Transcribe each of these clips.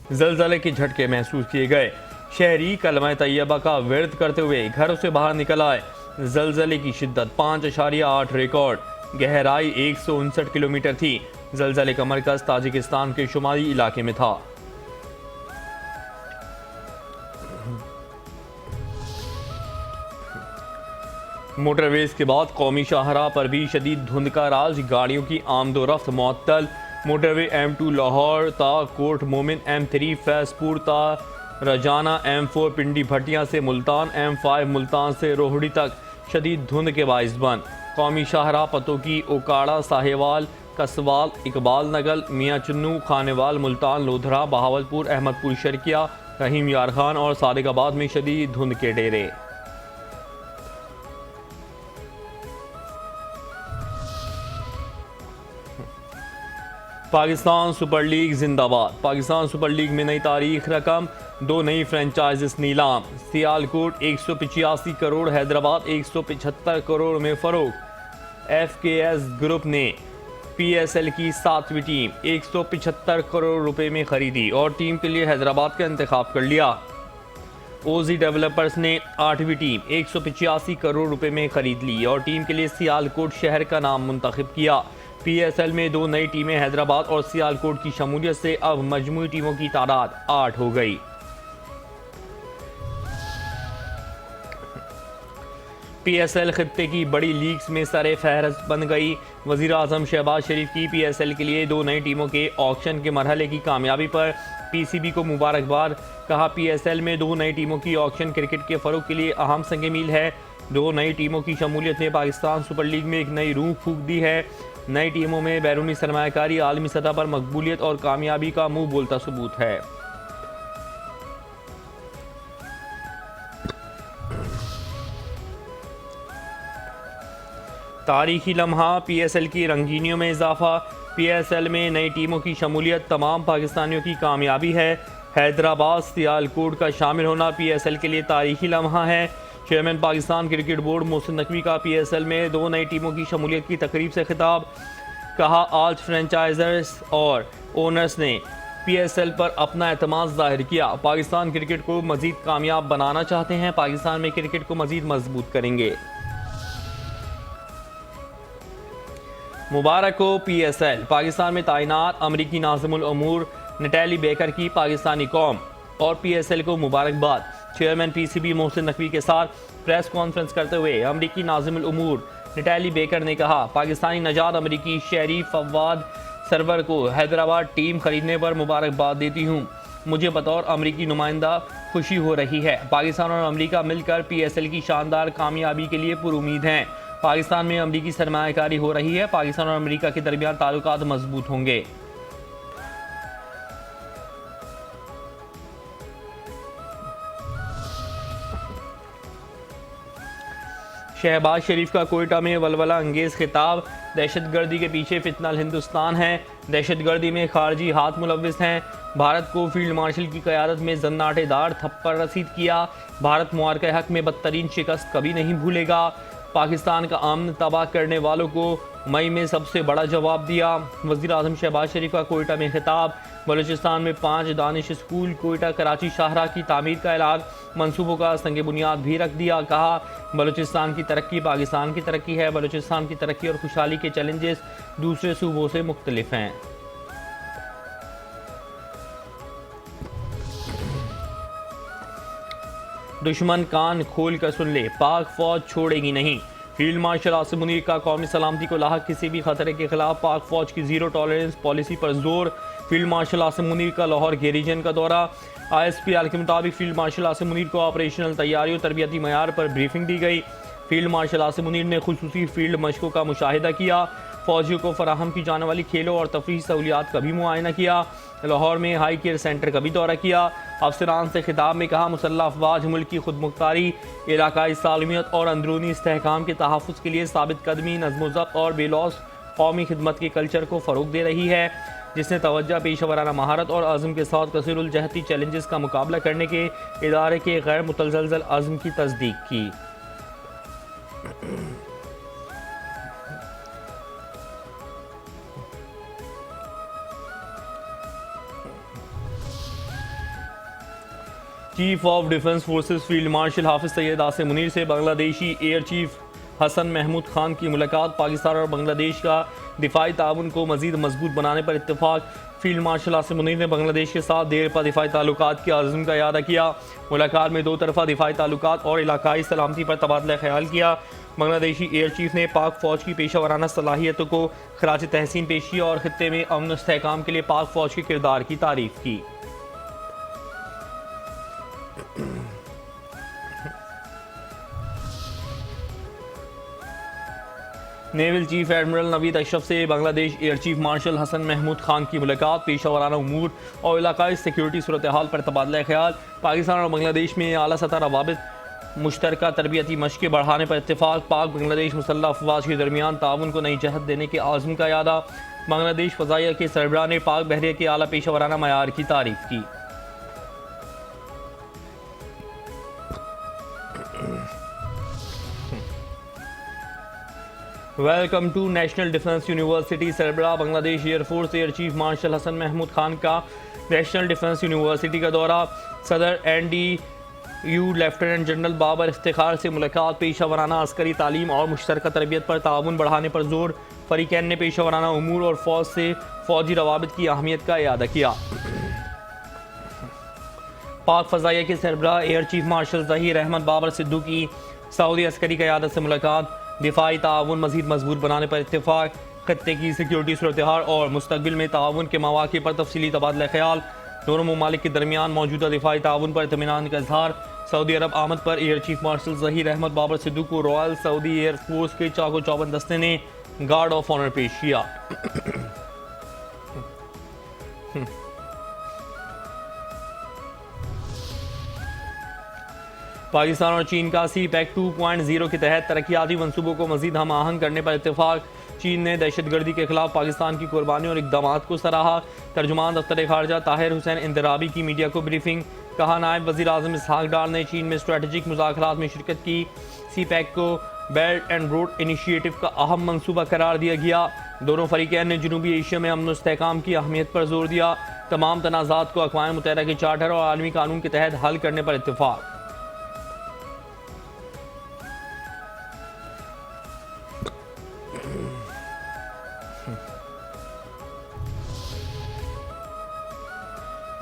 जलजले के झटके महसूस किए गए। शहरी कलमा तैयबा का विर्द करते हुए घरों से बाहर निकल आए। जलजले की शिद्दत 5.8 रिकॉर्ड, गहराई 159 किलोमीटर थी। जलजले का मरकज ताजिकिस्तान के शुमाली इलाके में था। मोटरवेज के बाद कौमी शाहराह पर भी शदीद धुंध का राज, गाड़ियों की आमदोरफ्त मुअत्तल। मोटरवे M2 लाहौर ता कोट मोमिन, M3 फैजपुर ता रजाना, M4 पिंडी भटिया से मुल्तान, M5 मुल्तान से रोहड़ी तक शदीद धुंध के बाइस बंद। कौमी शाहराह पतों की ओकाड़ा, साहेवाल, कसवाल, इकबाल नगल, मियाँ चुन्नू, खानेवाल, मुल्तान, लोधरा, बहावलपुर, अहमदपुर शर्किया, रहीम यार खान और सादिकाबाद में शदीद धुंध के डेरे। पाकिस्तान सुपर लीग जिंदाबाद। पाकिस्तान सुपर लीग में नई तारीख रकम, 2 नई फ्रेंचाइजेस नीलाम। सियालकोट 185 करोड़, हैदराबाद 175 करोड़ में फरोख्त। FKS ग्रुप ने PSL की 7वीं टीम 175 करोड़ रुपए में खरीदी और टीम के लिए हैदराबाद का इंतखाब कर लिया। OZ डेवलपर्स ने 8वीं टीम 185 करोड़ रुपए में खरीद ली और टीम के लिए सियालकोट शहर का नाम मुंतखब किया। PSL में 2 नई टीमें हैदराबाद और सियालकोट की शमूलियत से अब मजमूई टीमों की तादाद 8 हो गई। PSL खित्ते की बड़ी लीग्स में सरे फहरस्त बन गई। वज़ीर आज़म शहबाज शरीफ की PSL के लिए 2 नई टीमों के ऑक्शन के मरहले की कामयाबी पर PCB को मुबारकबाद। कहा, PSL में 2 नई टीमों की ऑक्शन क्रिकेट के फ़रोग के लिए अहम संग मील है। 2 नई टीमों की शमूलियत ने पाकिस्तान सुपर लीग में एक नई रूह फूंक दी है। नई टीमों में बैरूनी सरमायाकारी आलमी सतह पर मकबूलियत और कामयाबी का मुंह बोलता सबूत है। तारीखी लम्हा, PSL की रंगीनियों में इजाफा। PSL में नई टीमों की शमूलियत तमाम पाकिस्तानियों की कामयाबी है। हैदराबाद सियालकोट का शामिल होना PSL के लिए तारीखी लम्हा है। Chairman Pakistan cricket board Mohsin Naqvi का PSL में 2 नई टीमों की शमूलियत की तकरीब से खिताब। कहा, आज फ्रेंचाइजर्स और ओनर्स ने PSL पर अपना एतमाद जाहिर किया। पाकिस्तान क्रिकेट को मजीद कामयाब बनाना चाहते हैं। पाकिस्तान में क्रिकेट को मजीद मजबूत करेंगे। मुबारक हो PSL। पाकिस्तान में तैनात अमरीकी नाज़िमुल उमूर नटैली बेकर की पाकिस्तानी कौम और PSL को मुबारकबाद। चेयरमैन PCB मोहसिन नकवी के साथ प्रेस कॉन्फ्रेंस करते हुए अमरीकी नाज़िमुल उमूर नटैली बेकर ने कहा, पाकिस्तानी नजाद अमरीकी शहरी फवाद सरवर को हैदराबाद टीम खरीदने पर मुबारकबाद देती हूँ। मुझे बतौर अमरीकी नुमाइंदा खुशी हो रही है। पाकिस्तान और अमरीका मिलकर PSL की शानदार कामयाबी के लिए पुरुमीद हैं। पाकिस्तान में अमरीकी सरमायाकारी हो रही है। पाकिस्तान और अमरीका के दरमियान ताल्लुकात मजबूत होंगे। शहबाज शरीफ का कोयटा में वलवला अंगेज खिताब। दहशतगर्दी के पीछे फितनल हिंदुस्तान है। दहशतगर्दी में खारजी हाथ मुलव्विस हैं। भारत को फील्ड मार्शल की क़यादत में जन्नाटेदार थप्पड़ रसीद किया। भारत मुआरके हक में बदतरीन शिकस्त कभी नहीं भूलेगा। पाकिस्तान का अमन तबाह करने वालों को मई में सबसे बड़ा जवाब दिया। वज़ीर आज़म शहबाज शरीफ का कोयटा में खिताब। बलूचिस्तान में 5 दानिश स्कूल कोयटा कराची शाहराह की तामीर का ऐलान। मंसूबों का संग बुनियाद भी रख दिया। कहा, बलूचिस्तान की तरक्की पाकिस्तान की तरक्की है। बलूचिस्तान की तरक्की और खुशहाली के चैलेंजेस दूसरे सूबों से मुख्तलिफ हैं। दुश्मन कान खोल कर सुन ले, पाक फौज छोड़ेगी नहीं। फील्ड मार्शल आसिम मुनीर का कौमी सलामती को लाहक किसी भी खतरे के खिलाफ पाक फौज की जीरो टॉलरेंस पॉलिसी पर जोर। फील्ड मार्शल आसिम मुनीर का लाहौर के रीजन का दौरा। ISPR के मुताबिक फील्ड मार्शल आसिम मुनीर को ऑपरेशनल तैयारियों तरबियती मयार पर ब्रीफिंग दी गई। फील्ड मार्शल आसिम मुनीर ने खुसूसी फील्ड मशकों का मुशाहिदा किया। फौजियों को फराहम की जाने वाली खेलों और तफरीही सहूलियात का भी मुआयना किया। लाहौर में हाई केयर सेंटर का भी दौरा किया। अफसरान से खिताब में कहा, मुसल्लह अफवाज मुल्क की खुद मुख्तारी, इलाकाई सालमियत और अंदरूनी इस्तेहकाम के तहफ़्फ़ुज़ के लिए साबित कदमी, नज़्म ज़ब्त और बेलौस कौमी खिदमत के कल्चर को फ़रोग़ दे रही है, जिसने तवज्जो, पेशेवराना महारत और अज़्म के साथ कसीरुल जहती चैलेंजेस का मुकाबला करने के इदारे के गैर मुतज़लज़ल अज़्म की तस्दीक की। Chief of defence forces field marshal Hafiz Syed Asim Munir से बांग्लादेशी एयर चीफ हसन महमूद खान की मुलाकात। पाकिस्तान और बांग्लादेश का दिफाई ताउन को मजीद मजबूत बनाने पर इत्तेफाक। फील्ड मार्शल आसिम मुनीर ने बांग्लादेश के साथ देर पा दिफाई ताल्लुकात के आज़म का इरादा किया। मुलाकात में दो तरफा दिफाई ताल्लुकात और इलाकाई सलामती पर तबादला ख्याल किया। बांग्लादेशी एयर चीफ ने पाक फ़ौज की पेशा वराना सलाहियतों को खराज तहसीन पेश किया और खित्ते में अमन और इस्तेहकाम के लिए पाक फ़ौज के किरदार की तारीफ की। Naval chief admiral Naveed Ashraf से Bangladesh air chief marshal Hasan Mahmood Khan की मुलाकात। पेशा वराना उमूर और इलाकाई सिक्योरिटी सूरत हाल पर तबादला ख्याल। पाकिस्तान और बांग्लादेश में आला सतह रवाबित मुश्तरका तरबियती मशक़ें बढ़ाने पर इत्तेफाक। पाक बांग्लादेश मुसल्लह अफवाज के दरमियान ताउन को नई जहत देने के आज़म का यादा। बांग्लादेश फ़ज़ाइया के सरबराह ने पाक बहरिया के आला पेशा वराना मयार की तारीफ की। Welcome to national defence university. सरबराह Bangladesh air force air chief marshal Hasan Mahmood Khan का नेशनल डिफेंस यूनिवर्सिटी का दौरा। सदर NDU lieutenant general Babar Iftikhar से मुलाकात। पेशा वराना अस्करी तालीम और मुश्तरका तरबियत पर ताउन बढ़ाने पर जोर। फरीकैन ने पेशा वराना उमूर और फ़ौज से फ़ौजी रवाबित की अहमियत का इयादा किया। पाक फ़ज़ाइया के सरबराह air chief marshal Zaheer Ahmed Babar Sidhu की सऊदी अस्करी क़यादत से मुलाकात। दिफाई ताउन मज़ीद मजबूत बनाने पर इत्तेफाक। खत्ते की सिक्योरिटी सूरत हाल और मुस्तक़बिल में ताउन के मौक़े पर तफसीली तबादला ख्याल। दोनों ममालिक के दरमियान मौजूदा दिफाई ताउन पर इत्मीनान का इजहार। सऊदी अरब आमद पर air chief marshal Zaheer Ahmed Babar Sidhu को रॉयल सऊदी एयर फोर्स के चाको चौबंद दस्ते ने गार्ड ऑफ ऑनर पेश किया। पाकिस्तान और चीन का CPEC 2.0 के तहत तरक्याती मनसूबों को मजीद हम आहंग करने पर इत्तेफाक। चीन ने दहशतगर्दी के खिलाफ पाकिस्तान की कुर्बानी और इक़दामात को सराहा। तर्जुमान दफ्तर खारजा ताहिर हुसैन इंदराबी की मीडिया को ब्रीफिंग। कहा, नायब वज़ीर आज़म इसहाक डार ने चीन में स्ट्रेटजिक मुज़ाकरात में शिरकत की। CPEC को बेल्ट एंड रोड इनिशिएटिव का अहम मनसूबा करार दिया गया। दोनों फरीकैन ने जनूबी एशिया में अमन और इस्तेहकाम की अहमियत पर जोर दिया। तमाम तनाज़ात को अक़वाम मुत्तहिदा के चार्टर और आलमी कानून के तहत हल करने पर इत्तेफाक।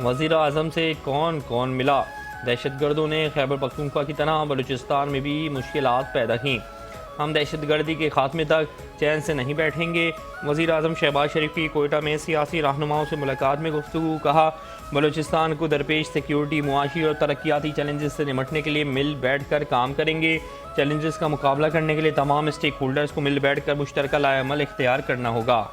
वज़ीर आज़म से कौन कौन मिला। दहशतगर्दों ने खैबर पख्तूनख्वा की तरह बलूचिस्तान में भी मुश्किलात पैदा की। हम दहशतगर्दी के खात्मे तक चैन से नहीं बैठेंगे। वज़ीर आज़म शहबाज शरीफ की कोयटा में सियासी रहनुमाओं से मुलाकात में गुफ्तगू। कहा, बलूचिस्तान को दरपेश सिक्योरिटी, मुआशी और तरक्याती चैलेंजेस से निपटने के लिए मिल बैठ कर काम करेंगे। चैलेंजेस का मुकाबला करने के लिए तमाम स्टेक होल्डर्स को मिल बैठ कर मुश्तरका लाएअमल इख्तियार करना होगा।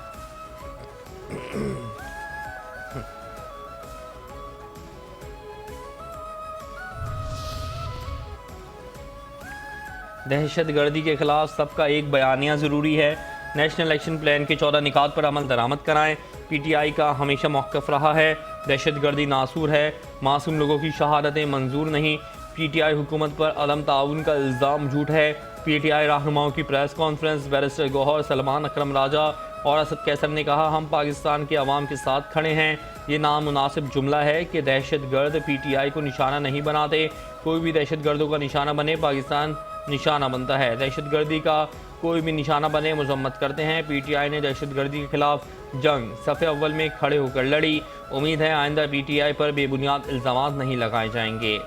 दहशतगर्दी के खिलाफ सबका एक बयानिया ज़रूरी है। नेशनल एक्शन प्लान के 14 निकात पर अमल दरामद कराएं। PTI का हमेशा मौक़िफ़ रहा है, दहशतगर्दी नासूर है, मासूम लोगों की शहादतें मंजूर नहीं। PTI हुकूमत पर अदम ताउन का इल्ज़ाम झूठ है। PTI रहनुमाओं की press conference. Barrister Gohar, Salman Akram Raja और असद कैसर ने कहा, हम पाकिस्तान के अवाम के साथ खड़े हैं। ये नामुनासिब जुमला है कि दहशतगर्द PTI को निशाना नहीं बनाते। कोई भी दहशतगर्दों का निशाना बने, पाकिस्तान निशाना बनता है। दहशतगर्दी का कोई भी निशाना बने, मजम्मत करते हैं। PTI ने दहशतगर्दी के खिलाफ जंग सफ़े अव्वल में खड़े होकर लड़ी। उम्मीद है आइंदा PTI पर बेबुनियाद इल्ज़ामात नहीं लगाए जाएंगे।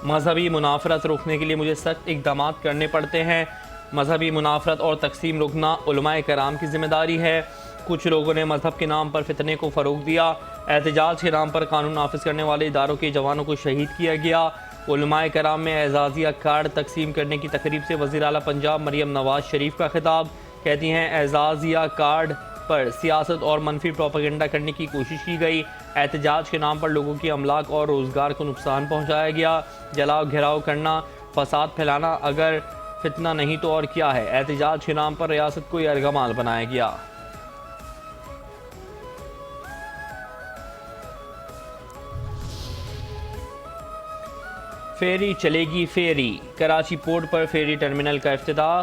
मजहबी मुनाफरत रोकने के लिए मुझे सख्त इक़दाम करने पड़ते हैं। मजहबी मुनाफरत और तकसीम रोकना उलमाए कराम की जिम्मेदारी है। कुछ लोगों ने मजहब के नाम पर फितने को फ़रोग दिया। एहतजाज के नाम पर कानून नाफिज करने वाले इदारों के जवानों को शहीद किया गया। उलमाए कराम में एजाज़िया कार्ड तकसीम करने की तकरीब से वज़ीर आला पंजाब मरियम नवाज शरीफ का खिताब। कहती हैं, एजाज़िया कार्ड पर सियासत और मनफी प्रोपेगेंडा करने की कोशिश की गई। एहतजाज के नाम पर लोगों की अमलाक और रोज़गार को नुकसान पहुँचाया गया। जलाओ घेराव करना, फसाद फैलाना अगर फितना नहीं तो और क्या है। एहतजाज के नाम पर रियासत को यरगमाल बनाया गया। फेरी चलेगी फेरी। कराची पोर्ट पर फेरी टर्मिनल का इफ्तिताह।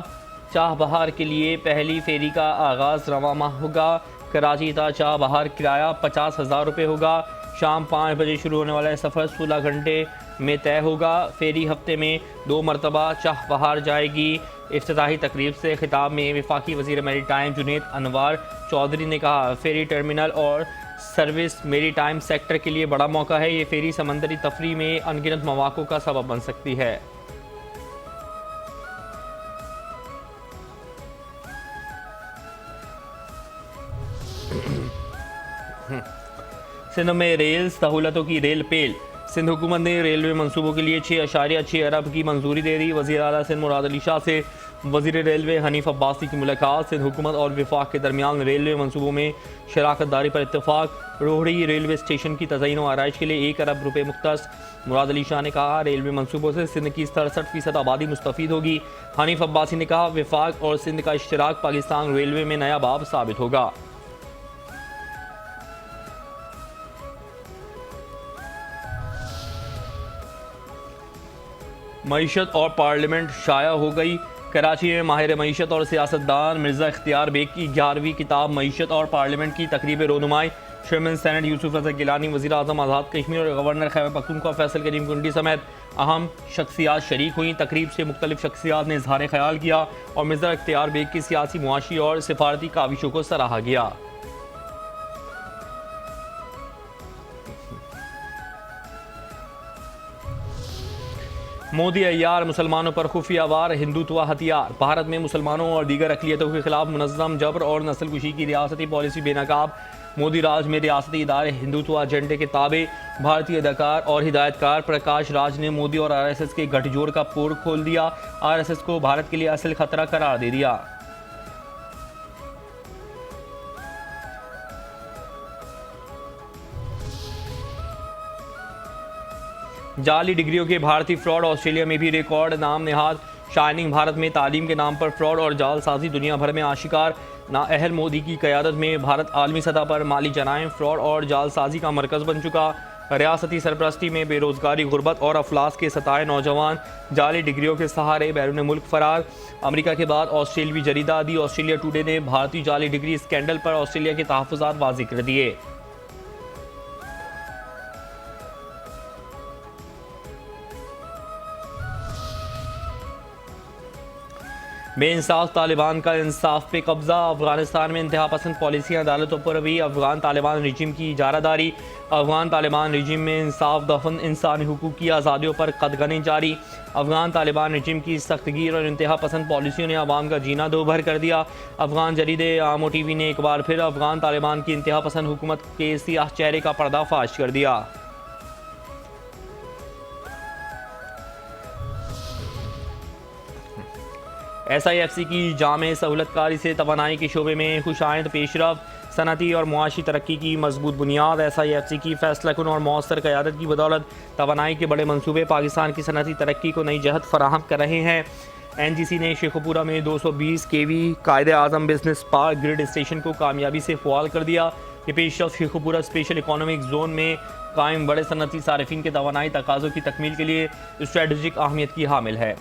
चाबहार के लिए पहली फेरी का आगाज़ रवा माह होगा। कराची ता चाबहार किराया 50,000 रुपये होगा। शाम 5 बजे शुरू होने वाला सफ़र 16 घंटे में तय होगा। फेरी हफ्ते में 2 मरतबा चाबहार जाएगी। इफ्तिताही तकरीब से खिताब में वफाकी वज़ीर मैरी टाइम जुनैद अनवार चौधरी ने कहा, फेरी टर्मिनल और सर्विस मेरी टाइम सेक्टर के लिए बड़ा मौका है। ये फेरी समंदरी तफरी में अनगिनत मौक़ों का सबब बन सकती है। सिंध में रेल सहूलतों की रेल पेल। सिंध हुकूमत ने रेलवे मंसूबों के लिए 6.6 अरब की मंजूरी दे दी। वज़ीर आला सिंध मुराद अली शाह से वज़ीर रेलवे हनीफ अब्बासी की मुलाकात। सिंध हुकूमत और वफाक के दरमियान रेलवे मंसूबों में शराकत दारी पर इत्तफाक। रोहड़ी रेलवे स्टेशन की तज़यीन व आराइश के लिए 1 अरब रुपये मुख्तस। मुराद अली शाह ने कहा, रेलवे मंसूबों से सिंध की 67% आबादी मुस्तफ़ीद होगी। हनीफ अब्बासी ने कहा, वफाक और सिंध का इश्तराक पाकिस्तान रेलवे में नया बाब साबित होगा। मईशत और पार्लियामेंट शाया हो गई। कराची में माहिर मईशत और सियासतदान मिर्ज़ा इख्तियार बेग की 11वीं किताब मईशत और पार्लियामेंट की तकरीब रोनुमाई। चेयरमैन सेनेट यूसुफ रज़ा गिलानी, वज़ीर आज़म आज़ाद कश्मीर और गवर्नर खैबर पख्तूनख्वा फैसल करीम कुंडी समेत अहम शख्सियात शरीक हुई। तकरीब से मुख्तलिफ शख्सियात ने इज़हार ख्याल किया और मिर्ज़ा इख्तियार बेग की सियासी, मुआशी और सिफारती काविशों को सराहा गया। मोदी अय्यार, मुसलमानों पर खुफिया वार हिंदुत्व हथियार। भारत में मुसलमानों और दीगर अक़लियतों के खिलाफ मुनज़्ज़म जबर और नस्लकुशी की रियासती पॉलिसी बेनकाब। मोदी राज में रियासती इदारे हिंदुत्व एजेंडे के ताबे। भारतीय अदाकार और हिदायतकार प्रकाश राज ने मोदी और RSS के गठजोड़ का पोल खोल दिया। RSS को भारत के लिए असल खतरा करार दे दिया। जाली डिग्रियों के भारतीय फ्रॉड, ऑस्ट्रेलिया में भी रिकॉर्ड। नाम नेहाद शाइनिंग भारत में तालीम के नाम पर फ्रॉड और जालसाजी दुनिया भर में आशिकार। नाअहल मोदी की क़यादत में भारत आलमी सतह पर माली जराइम, फ्रॉड और जालसाजी का मरकज़ बन चुका। रियासती सरपरस्ती में बेरोज़गारी, गुर्बत और अफलास के सताए नौजवान जाली डिग्रियों के सहारे बैरून मुल्क फरार। अमेरिका के बाद ऑस्ट्रेलवी जरीदा दी ऑस्ट्रेलिया टुडे ने भारतीय जाली डिग्री स्कैंडल पर ऑस्ट्रेलिया के तहफ़्फ़ुज़ात वाज़ेह कर दिए। बेइंसाफ तालिबान का इंसाफ पे कब्जा। अफगानिस्तान में इंतहा पसंद पॉलिसियाँ, अदालतों पर भी अफगान तालिबान रजीम की इजारादारी। अफगान तालिबान रजीम में इंसाफ दफन, इंसानी हुकूक की आज़ादियों पर कदगनी जारी। अफगान तालिबान रजीम की सख्तगीर और इंतहा पसंद पॉलिसियों ने आवाम का जीना दोभर कर दिया। अफगान जरीदे आमो TV ने एक बार फिर अफगान तालिबान की इंतहा पसंद हुकूमत के सियाह चेहरे का पर्दाफाश कर दिया। SIFC की जामे सहूलतकारी से तवानाई के शोबे में खुशाइंद पेशरफ, सनती और मुआशी तरक्की की मजबूत बुनियाद। SIFC की फैसला कुन और मौसर क़यादत की बदौलत तवानाई के बड़े मनसूबे पाकिस्तान की सनती तरक्की को नई जहत फराहम कर रहे हैं। NGC ने शेखुपुरा में 220 kV कायदे आज़म बिजनेस पार्क ग्रिड स्टेशन को कामयाबी से फ़आल कर दिया। ये पेशरफ शेखुपुरा स्पेशल इकोनॉमिक जोन में कायम बड़े सनती सारिफिन के तवानाई तकाज़ों की तकमील के लिए स्ट्रेटजिक अहमियत की हामिल है।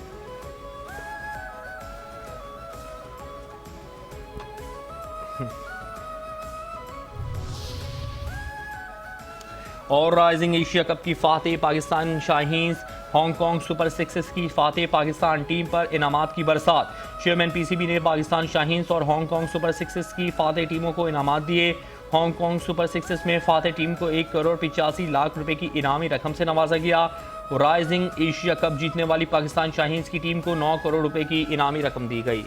और राइजिंग एशिया कप की फातेह Pakistan Shaheens, Hong Kong super sixes की फातेह पाकिस्तान टीम पर इनामात की बरसात। चेयरमैन PCB ने पाकिस्तान शाहीन्स और हांगकांग सुपर सिक्सेस की फातेह टीमों को इनामात दिए। हांगकांग सुपर सिक्सेस में फातेह टीम को 1 करोड़ 85 लाख रुपए की इनामी रकम से नवाजा गया। राइजिंग एशिया कप जीतने वाली पाकिस्तान शाहीन्स की टीम को 9 करोड़ रुपए की इनामी रकम दी गई।